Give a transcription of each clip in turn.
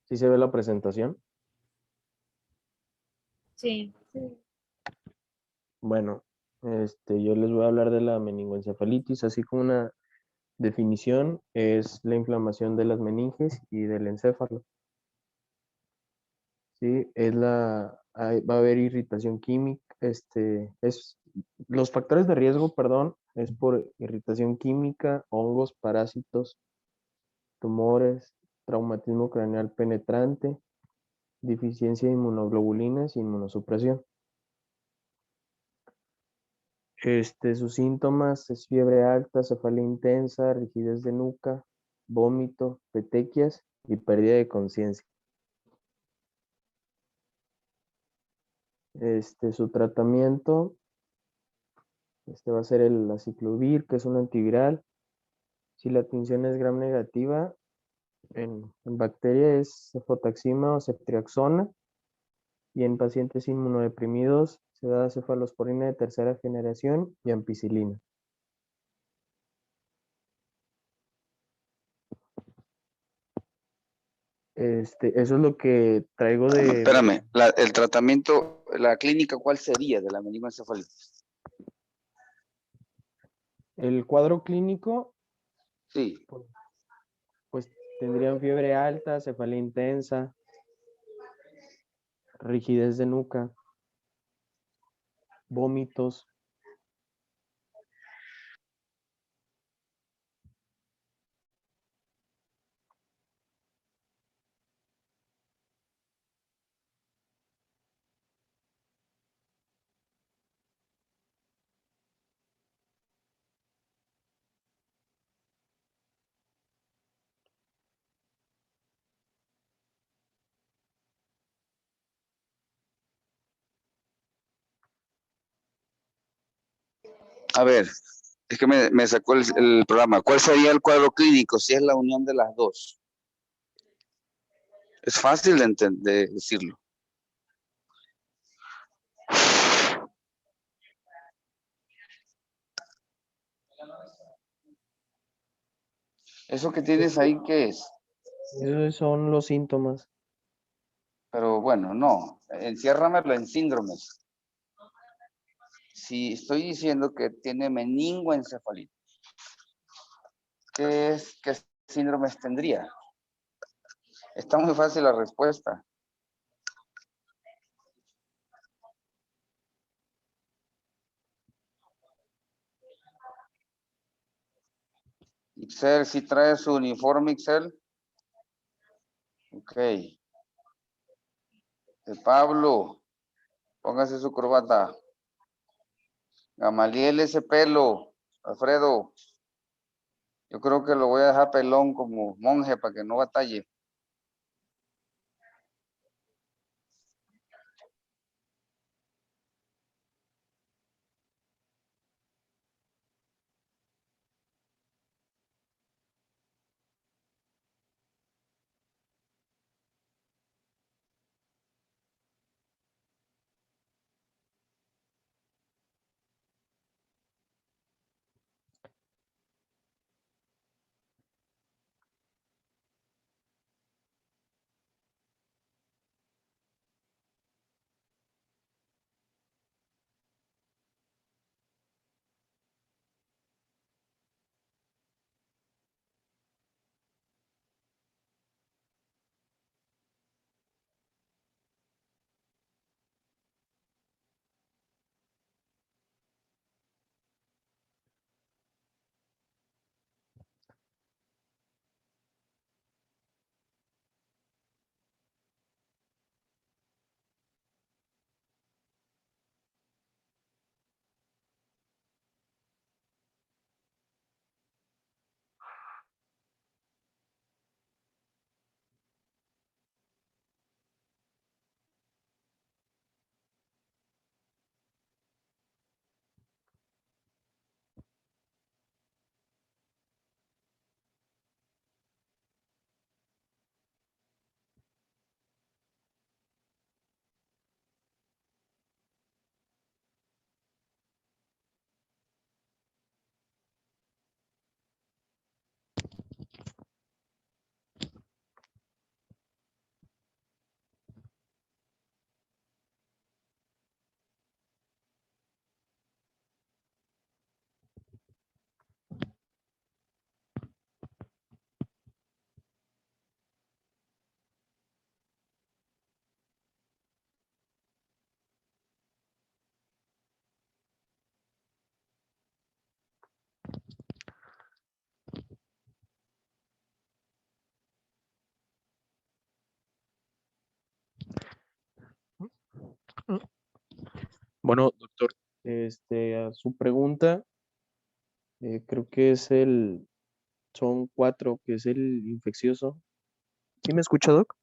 ¿Sí se ve la presentación? Sí. Bueno, yo les voy a hablar de la meningoencefalitis, así como una definición es la inflamación de las meninges y del encéfalo. Sí, va a haber irritación química, los factores de riesgo, perdón, es por irritación química, hongos, parásitos, tumores, traumatismo craneal penetrante, deficiencia de inmunoglobulinas y inmunosupresión. Sus síntomas es fiebre alta, cefalea intensa, rigidez de nuca, vómito, petequias y pérdida de conciencia. Su tratamiento, va a ser el aciclovir, que es un antiviral. Si la tinción es gram negativa, en bacteria es cefotaxima o ceftriaxona, y en pacientes inmunodeprimidos se da cefalosporina de tercera generación y ampicilina. Eso es lo que traigo de... Espérame, el tratamiento, la clínica, ¿cuál sería de la meningoencefalitis? El cuadro clínico, Sí. pues tendrían fiebre alta, cefalea intensa, rigidez de nuca, vómitos. A ver, es que me sacó el programa. ¿Cuál sería el cuadro clínico si es la unión de las dos? Es fácil de decirlo. ¿Eso que tienes ahí qué es? Esos son los síntomas. Pero bueno, no. Enciérramelo en síndromes. Si estoy diciendo que tiene meningoencefalitis, ¿qué síndromes tendría? Está muy fácil la respuesta. Excel, si trae su uniforme Excel. Ok. Pablo, póngase su corbata. Gamaliel, ese pelo. Alfredo, yo creo que lo voy a dejar pelón como monje para que no batalle. Bueno, doctor, a su pregunta, creo que son 4, que es el infeccioso. ¿Sí me escucha, doc?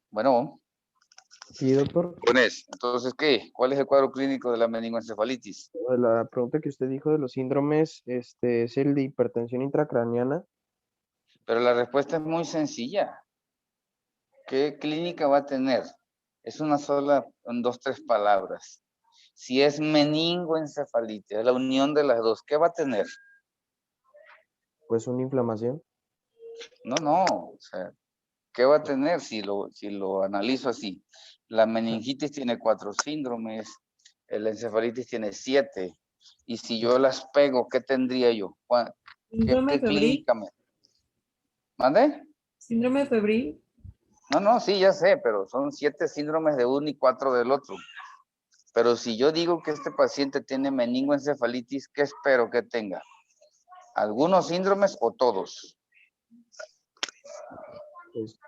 Bueno, Sí, doctor. jóvenes, entonces, ¿qué? ¿Cuál es el cuadro clínico de la meningoencefalitis? La pregunta que usted dijo de los síndromes, es el de hipertensión intracraneana. Pero la respuesta es muy sencilla. ¿Qué clínica va a tener? Es una sola, en 2, 3 palabras. Si es meningoencefalitis, es la unión de las dos, ¿qué va a tener? Pues una inflamación. No, o sea, ¿qué va a tener si lo analizo así? La meningitis tiene 4 síndromes, la encefalitis tiene 7, y si yo las pego, ¿qué tendría yo? Síndrome ¿Qué febril. clínica me? ¿Mande? Síndrome febril. No, sí, ya sé, pero son 7 síndromes de uno y 4 del otro. Pero si yo digo que este paciente tiene meningoencefalitis, ¿qué espero que tenga? ¿Algunos síndromes o todos? Pues,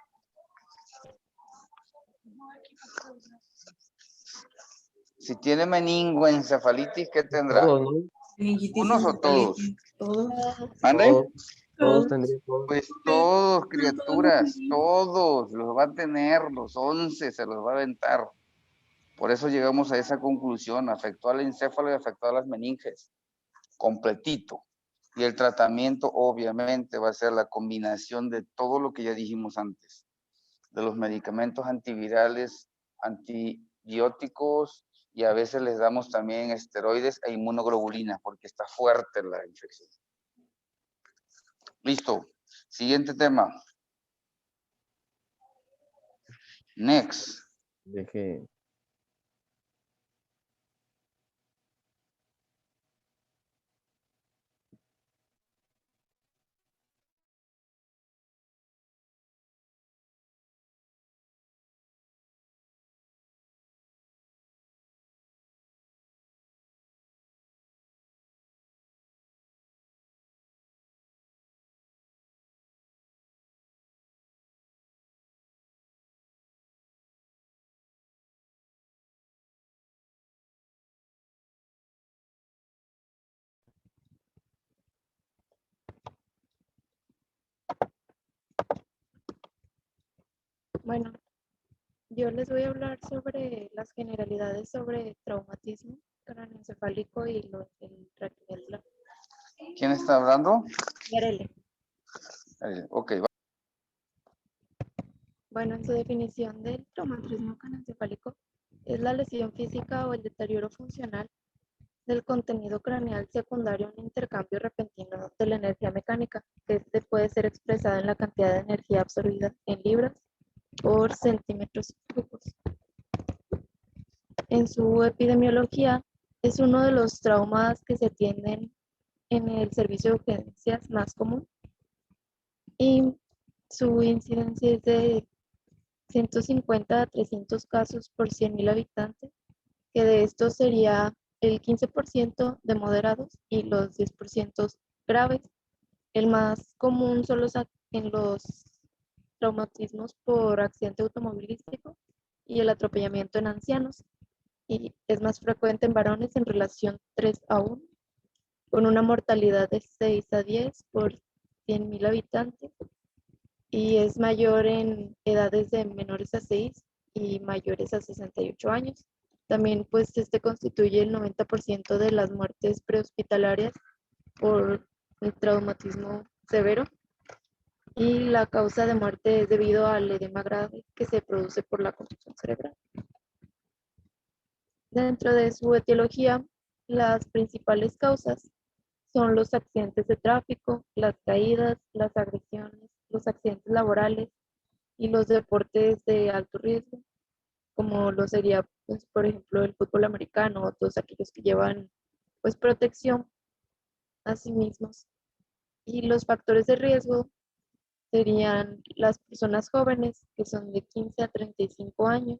Si tiene meningoencefalitis, ¿qué tendrá? todos, ¿no? Meningitis, ¿Unos o todos? encefalitis. Todos. ¿Mande? Todos tendrían todos. Pues todos, Pero todos no criaturas, tienen. todos, los va a tener, los 11 se los va a aventar. Por eso llegamos a esa conclusión, afectó al encéfalo y afectó a las meninges, completito. Y el tratamiento obviamente va a ser la combinación de todo lo que ya dijimos antes, de los medicamentos antivirales, antibióticos, y a veces les damos también esteroides e inmunoglobulinas porque está fuerte la infección. Listo. Siguiente tema. Next. Deje. Bueno, yo les voy a hablar sobre las generalidades sobre traumatismo craneoencefálico y el traqueomedular. ¿Quién está hablando? Yarele. Ok. Bueno, en su definición del traumatismo craneoencefálico es la lesión física o el deterioro funcional del contenido craneal secundario a un intercambio repentino de la energía mecánica, que este puede ser expresada en la cantidad de energía absorbida en libras por centímetros cúbicos. En su epidemiología, es uno de los traumas que se atienden en el servicio de urgencias más común y su incidencia es de 150 a 300 casos por 100.000 habitantes, que de estos sería el 15% de moderados y los 10% graves. El más común son en los traumatismos por accidente automovilístico y el atropellamiento en ancianos, y es más frecuente en varones en relación 3:1, con una mortalidad de 6 a 10 por 100.000 habitantes, y es mayor en edades de menores a 6 y mayores a 68 años. También pues constituye el 90% de las muertes prehospitalarias por el traumatismo severo, y la causa de muerte es debido al edema grave que se produce por la contusión cerebral. Dentro de su etiología, las principales causas son los accidentes de tráfico, las caídas, las agresiones, los accidentes laborales y los deportes de alto riesgo, como lo sería, pues, por ejemplo, el fútbol americano o todos aquellos que llevan pues, protección a sí mismos. Y los factores de riesgo serían las personas jóvenes, que son de 15 a 35 años,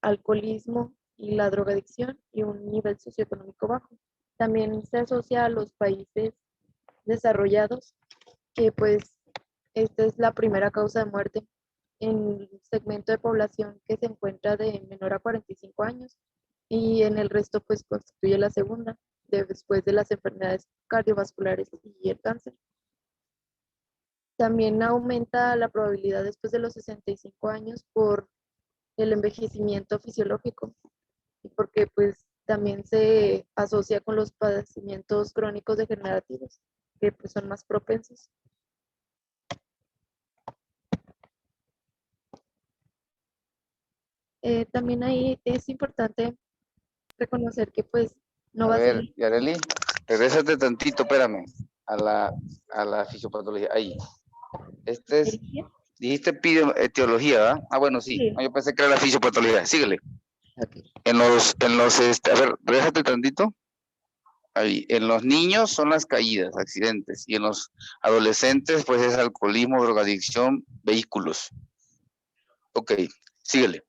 alcoholismo y la drogadicción y un nivel socioeconómico bajo. También se asocia a los países desarrollados, que pues esta es la primera causa de muerte en el segmento de población que se encuentra de menor a 45 años, y en el resto pues constituye la segunda, después de las enfermedades cardiovasculares y el cáncer. También aumenta la probabilidad después de los 65 años por el envejecimiento fisiológico, y porque pues también se asocia con los padecimientos crónicos degenerativos, que pues son más propensos. También ahí es importante reconocer que pues no A va a ser... ver, Yareli, regrésate tantito, espérame, a la fisiopatología. Ahí. Este es, dijiste etiología, ¿verdad? Ah, bueno, sí. Sí. Yo pensé que era la fisiopatología. Síguele. Okay. A ver, regrésate tantito. Ahí. En los niños son las caídas, accidentes. Y en los adolescentes, pues es alcoholismo, drogadicción, vehículos. Ok, síguele.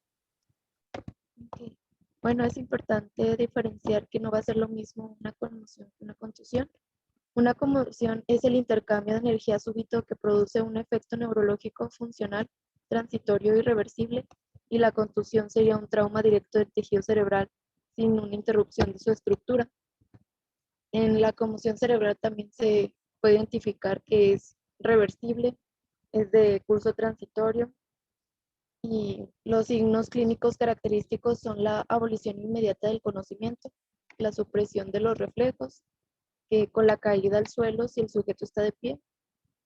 Okay. Bueno, es importante diferenciar que no va a ser lo mismo una conmoción que una contusión. Una conmoción es el intercambio de energía súbito que produce un efecto neurológico funcional, transitorio y irreversible, y la contusión sería un trauma directo del tejido cerebral sin una interrupción de su estructura. En la conmoción cerebral también se puede identificar que es reversible, es de curso transitorio Y los signos clínicos característicos son la abolición inmediata del conocimiento, la supresión de los reflejos, que con la caída al suelo si el sujeto está de pie,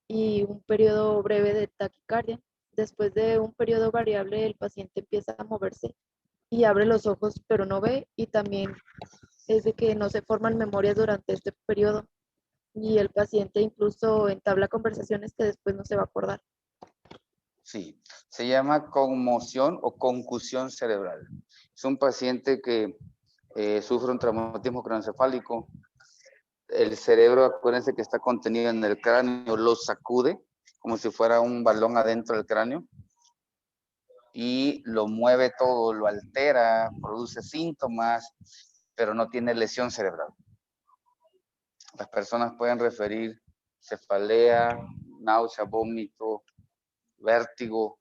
y un periodo breve de taquicardia. Después de un periodo variable, el paciente empieza a moverse y abre los ojos, pero no ve, y también es de que no se forman memorias durante este periodo, y el paciente incluso entabla conversaciones que después no se va a acordar. Sí, se llama conmoción o concusión cerebral. Es un paciente que sufre un traumatismo craneoencefálico. El cerebro, acuérdense que está contenido en el cráneo, lo sacude como si fuera un balón adentro del cráneo y lo mueve todo, lo altera, produce síntomas, pero no tiene lesión cerebral. Las personas pueden referir cefalea, náusea, vómito, vértigo,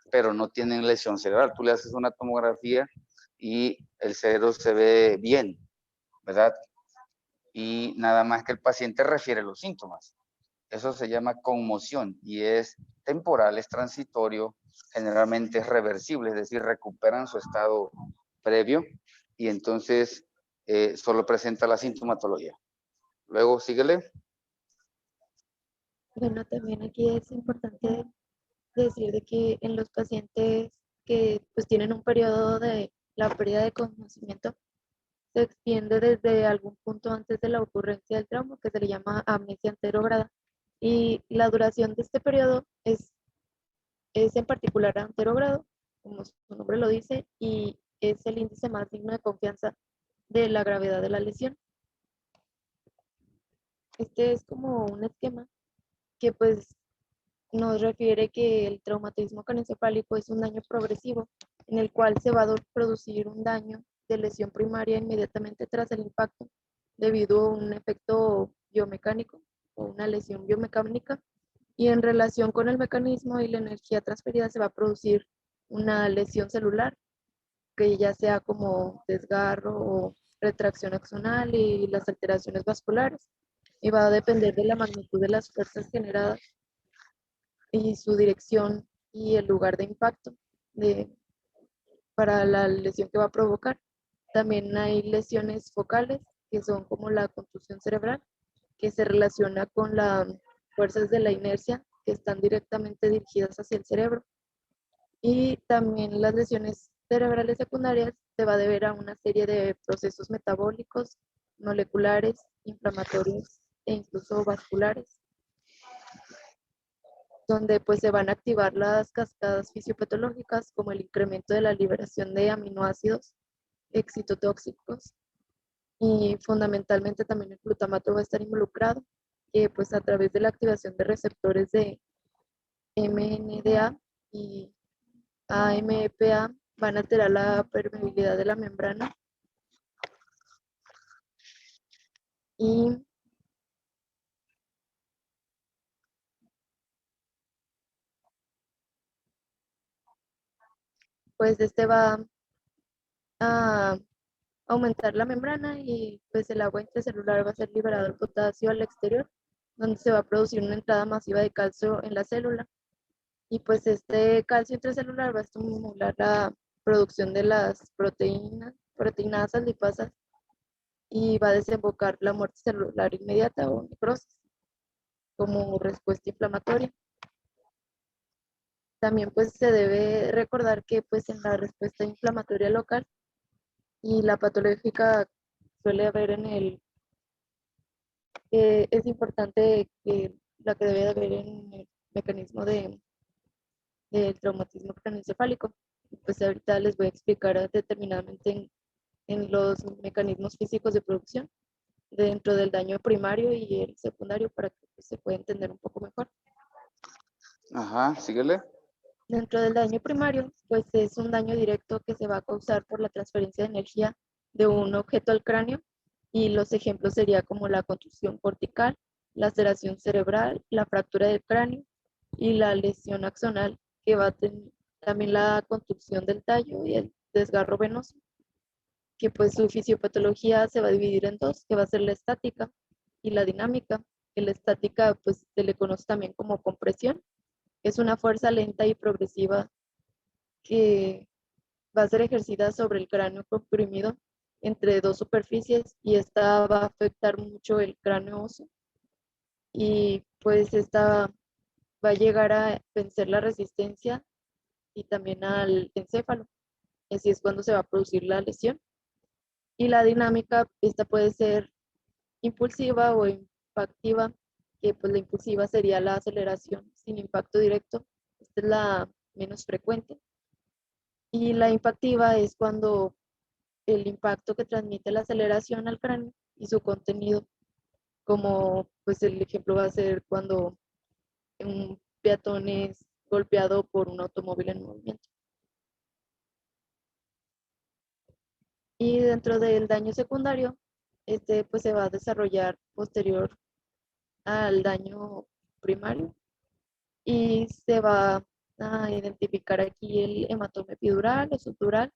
pero no tienen lesión cerebral. Tú le haces una tomografía y el cerebro se ve bien, ¿verdad? Y nada más que el paciente refiere los síntomas. Eso se llama conmoción y es temporal, es transitorio, generalmente es reversible, es decir, recuperan su estado previo y entonces solo presenta la sintomatología. Luego, síguele. Bueno, también aquí es importante decir de que en los pacientes que pues tienen un periodo de la pérdida de conocimiento, se extiende desde algún punto antes de la ocurrencia del trauma, que se le llama amnesia anterograda. Y la duración de este periodo es en particular anterogrado, como su nombre lo dice, y es el índice más digno de confianza de la gravedad de la lesión. Este es como un esquema que pues nos refiere que el traumatismo craneoencefálico es un daño progresivo en el cual se va a producir un daño de lesión primaria inmediatamente tras el impacto debido a un efecto biomecánico o una lesión biomecánica, y en relación con el mecanismo y la energía transferida se va a producir una lesión celular que ya sea como desgarro o retracción axonal y las alteraciones vasculares, y va a depender de la magnitud de las fuerzas generadas y su dirección y el lugar de impacto para la lesión que va a provocar. También hay lesiones focales, que son como la contusión cerebral, que se relaciona con las fuerzas de la inercia que están directamente dirigidas hacia el cerebro. Y también las lesiones cerebrales secundarias se va a deber a una serie de procesos metabólicos, moleculares, inflamatorios e incluso vasculares, donde pues se van a activar las cascadas fisiopatológicas como el incremento de la liberación de aminoácidos excitotóxicos, y fundamentalmente también el glutamato va a estar involucrado, que pues a través de la activación de receptores de MNDA y AMPA van a alterar la permeabilidad de la membrana y pues este va a aumentar la membrana y pues el agua intracelular va a ser liberado el potasio al exterior, donde se va a producir una entrada masiva de calcio en la célula. Y pues este calcio intracelular va a estimular la producción de las proteinasas lipasas, y va a desembocar la muerte celular inmediata o necrosis como respuesta inflamatoria. También pues se debe recordar que pues en la respuesta inflamatoria local y la patológica suele haber es importante que la que debe de haber en el mecanismo del traumatismo craneoencefálico. Pues ahorita les voy a explicar determinadamente en los mecanismos físicos de producción dentro del daño primario y el secundario para que pues, se pueda entender un poco mejor. Ajá, síguele. Dentro del daño primario, pues es un daño directo que se va a causar por la transferencia de energía de un objeto al cráneo, y los ejemplos serían como la contusión cortical, la laceración cerebral, la fractura del cráneo y la lesión axonal, que va a tener también la contusión del tallo y el desgarro venoso, que pues su fisiopatología se va a dividir en dos, que va a ser la estática y la dinámica. Que la estática pues se le conoce también como compresión, es una fuerza lenta y progresiva que va a ser ejercida sobre el cráneo comprimido entre dos superficies y esta va a afectar mucho el cráneo óseo y pues esta va a llegar a vencer la resistencia y también al encéfalo. Así es cuando se va a producir la lesión. Y la dinámica, esta puede ser impulsiva o impactiva, que pues la impulsiva sería la aceleración sin impacto directo. Esta es la menos frecuente. Y la impactiva es cuando el impacto que transmite la aceleración al cráneo y su contenido, como pues el ejemplo va a ser cuando un peatón es golpeado por un automóvil en movimiento. Y dentro del daño secundario, este pues se va a desarrollar posterior al daño primario y se va a identificar aquí el hematoma epidural o subdural,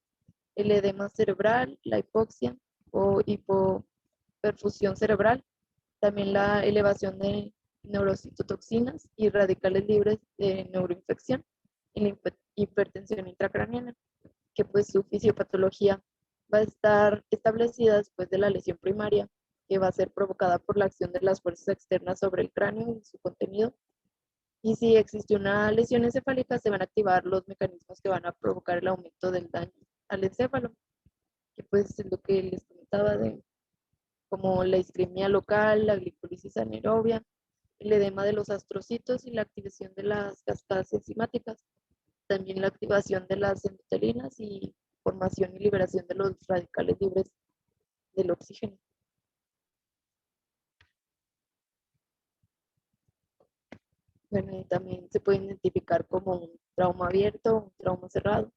el edema cerebral, la hipoxia o hipoperfusión cerebral, también la elevación de neurocitotoxinas y radicales libres de neuroinfección y la hipertensión intracraniana, que pues su fisiopatología va a estar establecida después de la lesión primaria, que va a ser provocada por la acción de las fuerzas externas sobre el cráneo y su contenido. Y si existe una lesión encefálica, se van a activar los mecanismos que van a provocar el aumento del daño al encéfalo, que pues es lo que les comentaba de como la isquemia local, la glicolisis anaerobia, el edema de los astrocitos y la activación de las cascadas enzimáticas, también la activación de las endotelinas y formación y liberación de los radicales libres del oxígeno. Bueno, y también se puede identificar como un trauma abierto, un trauma cerrado.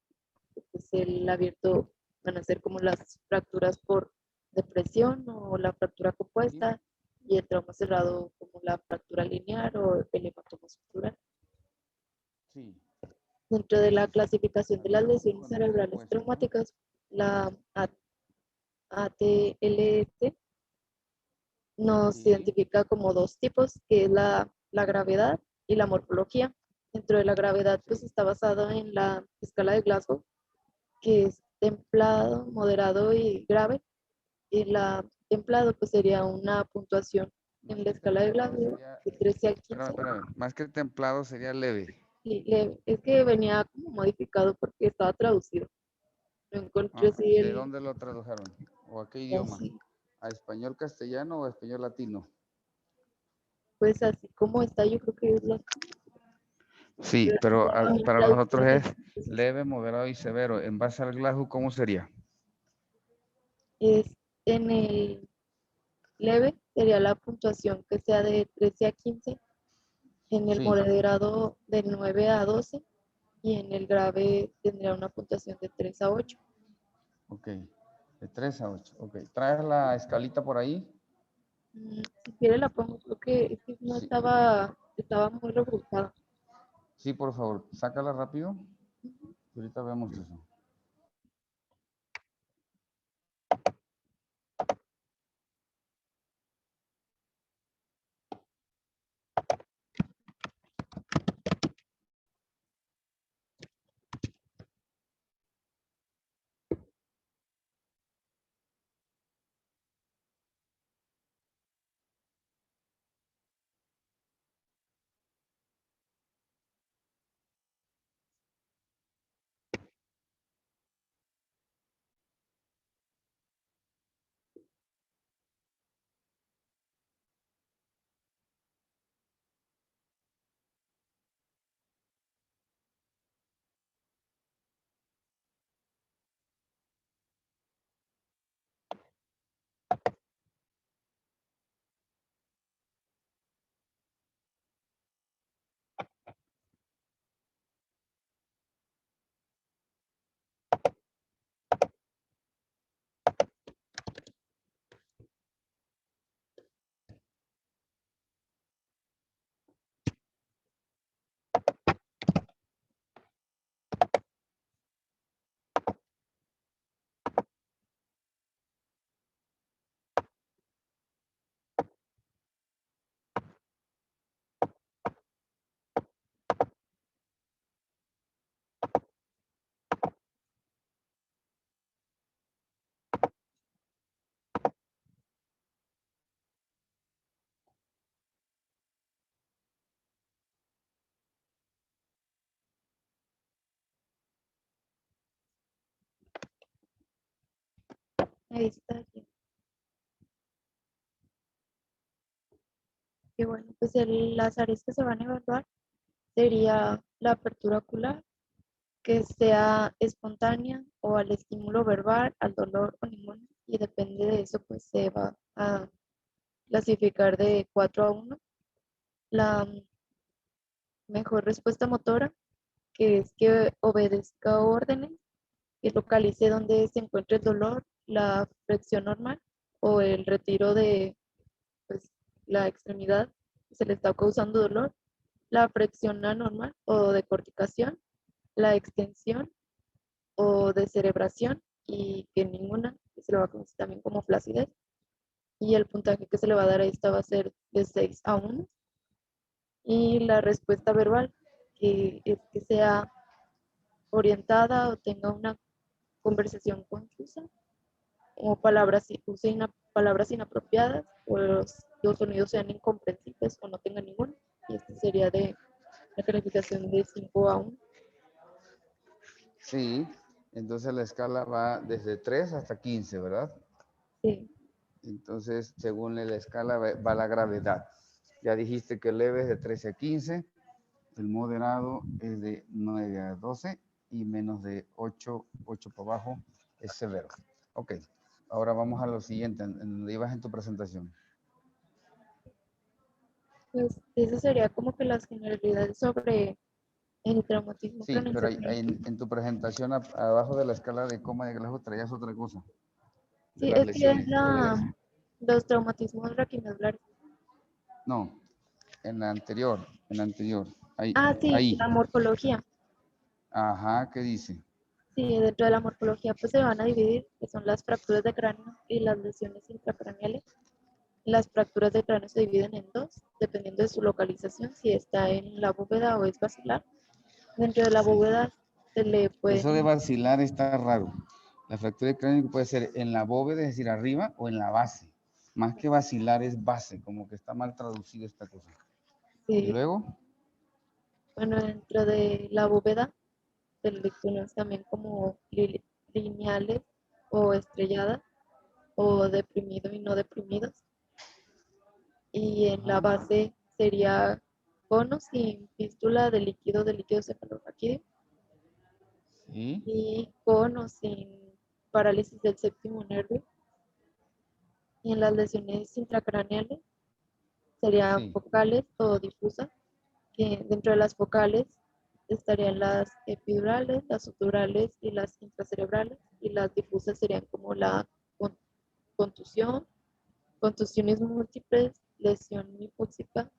Pues el abierto van a ser como las fracturas por depresión o la fractura compuesta y el trauma cerrado como la fractura lineal o el hematoma estructural. Sí. Dentro de la clasificación de las lesiones cerebrales traumáticas, la ATLT nos identifica como dos tipos, que es la gravedad y la morfología. Dentro de la gravedad, pues está basado en la escala de Glasgow, que es templado, moderado y grave. Y la templado, pues sería una puntuación en la escala de Glasgow de 13 a 15. Espérame. Más que templado sería leve. Sí, es que venía como modificado porque estaba traducido. No encontré así ¿De el... dónde lo tradujeron? ¿O a qué idioma? Así, ¿A español castellano o a español latino? pues así como está, yo creo que es la... Sí, pero para nosotros es Es leve, moderado y severo. En base al Glasgow, ¿cómo sería? en el leve, sería la puntuación que sea de 13 a 15, en el Sí, moderado de 9 a 12 y en el grave tendría una puntuación de 3 a 8. ok. De 3 a 8. Ok. ¿Traes la escalita por ahí? Si quiere la pongo, creo que, es que no Sí, estaba muy rebuscada. sí, por favor. Sácala rápido. Y ahorita vemos eso. visita aquí. Y bueno, pues las áreas que se van a evaluar sería la apertura ocular, que sea espontánea o al estímulo verbal, al dolor o ninguno, y depende de eso, pues se va a clasificar de 4 a 1. La mejor respuesta motora, que es que obedezca órdenes, que localice donde se encuentra el dolor, la flexión normal o el retiro de pues, la extremidad que se le está causando dolor, la flexión anormal o decorticación, la extensión o descerebración y que ninguna, que se le va a conocer también como flacidez. Y el puntaje que se le va a dar a esta va a ser de 6 a 1. Y la respuesta verbal, que es que sea orientada o tenga una conversación confusa o palabras inapropiadas o los sonidos sean incomprensibles o no tengan ninguno. Y este sería de la calificación de 5 a 1. Sí, entonces la escala va desde 3 hasta 15, ¿verdad? Sí, Entonces, según la escala va la gravedad. Ya dijiste que el leve es de 13 a 15, el moderado es de 9 a 12 y menos de 8 para abajo es severo. Ok, ahora vamos a lo siguiente, en donde ibas en tu presentación. pues eso sería como que las generalidades sobre el traumatismo Sí, pero craneoencefálico. en tu presentación abajo de la escala de coma de Glasgow traías otra cosa, de Sí, las es que es lesiones. ¿Cuál es? los traumatismos raquimedulares. No, en la anterior, ahí, Ah, sí, ahí. la morfología. Ajá, ¿qué dice? Sí, dentro de la morfología pues se van a dividir, que son las fracturas de cráneo y las lesiones intracraneales. Las fracturas de cráneo se dividen en dos, dependiendo de su localización, si está en la bóveda o es basilar. Dentro de la Sí. bóveda se le Eso de pueden... vacilar está raro. La fractura de cráneo puede ser en la bóveda, es decir, arriba, o en la base. Más que vacilar es base, como que está mal traducido esta cosa. Y Sí, luego, bueno, dentro de la bóveda se le conoce también como lineales o estrelladas o deprimidos y no deprimidos. Y en la ajá, base sería cono sin fístula de líquido cefalorraquídeo sí, y cono sin parálisis del séptimo nervio. Y en las lesiones intracraneales serían sí. focales o difusas, que dentro de las focales estarían las epidurales, las suturales y las intracerebrales, y las difusas serían como la contusión, contusiones múltiples, lesión hipóxica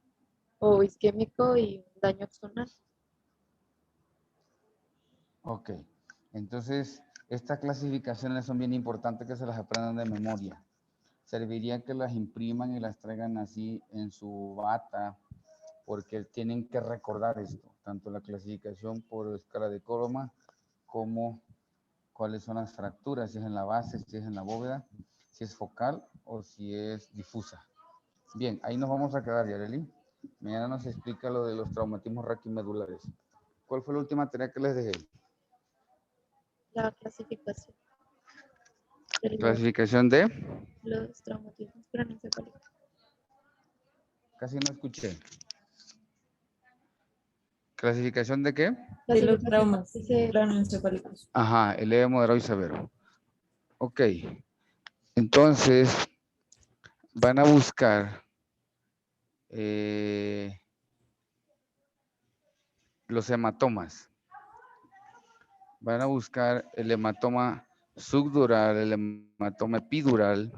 o isquémico y daño axonal. Ok. Entonces, estas clasificaciones son bien importantes que se las aprendan de memoria. Serviría que las impriman y las traigan así en su bata, porque tienen que recordar esto, tanto la clasificación por escala de Koroma como cuáles son las fracturas, si es en la base, si es en la bóveda, si es focal o si es difusa. Bien, ahí nos vamos a quedar, Yareli. Mañana nos explica lo de los traumatismos raquimedulares. ¿Cuál fue la última tarea que les dejé? La clasificación de Clasificación de... los traumatismos craneoencefálicos. Casi no escuché. ¿Clasificación de qué? De los traumas Dice, craneoencefálicos. Ajá, el leve, moderado y severo. Ok, entonces van a buscar los hematomas. Van a buscar el hematoma subdural, el hematoma epidural.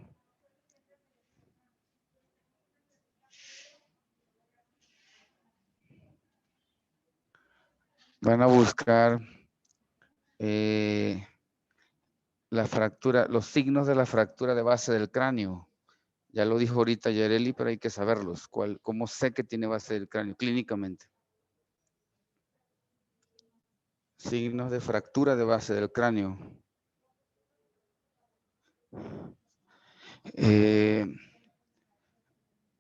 Van a buscar la fractura, los signos de la fractura de base del cráneo. Ya lo dijo ahorita Yareli, pero hay que saberlos. ¿Cómo sé que tiene base del cráneo clínicamente? Signos de fractura de base del cráneo.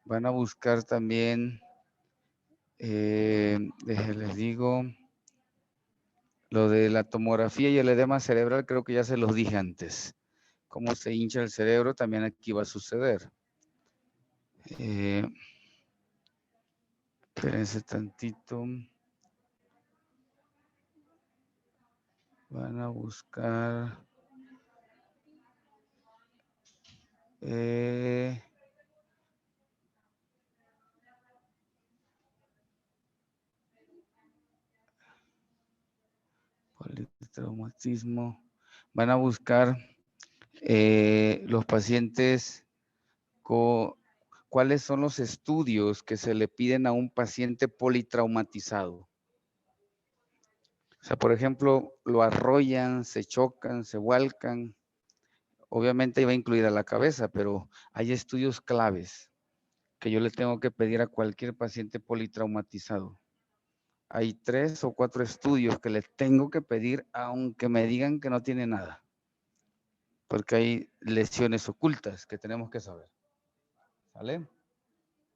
Van a buscar también, les digo, lo de la tomografía y el edema cerebral, creo que ya se los dije antes. cómo se hincha el cerebro, también aquí va a suceder. Espérense tantito. Van a buscar. Politraumatismo. Van a buscar los pacientes cuáles son los estudios que se le piden a un paciente politraumatizado. O sea, por ejemplo, lo arrollan, se chocan, se vuelcan. Obviamente iba a incluir a la cabeza, pero hay estudios claves que yo le tengo que pedir a cualquier paciente politraumatizado. Hay 3 o 4 estudios que le tengo que pedir, aunque me digan que no tiene nada. Porque hay lesiones ocultas que tenemos que saber. ¿Sale?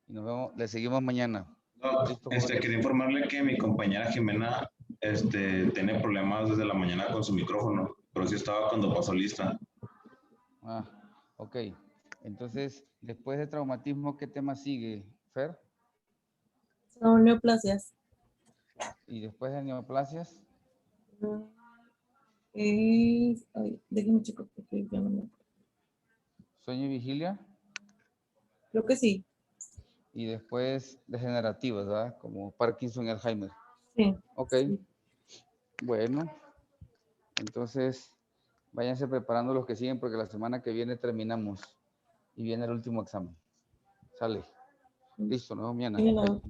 Y nos vemos, le seguimos mañana. Listo, jóvenes. Quería informarle que mi compañera Jimena tiene problemas desde la mañana con su micrófono, pero sí estaba cuando pasó lista. Ah, ok. Entonces, después de traumatismo, ¿qué tema sigue, Fer? Son neoplasias. Y después de neoplasias, Ay, déjenme checar porque ya no me acuerdo. sueño y vigilia, Creo que sí. y después degenerativas, ¿verdad? Como Parkinson y Alzheimer. Sí. Ok, Sí. bueno. Entonces, váyanse preparando los que siguen porque la semana que viene terminamos y viene el último examen. Sale. Listo, nos vemos mañana. Sí, no.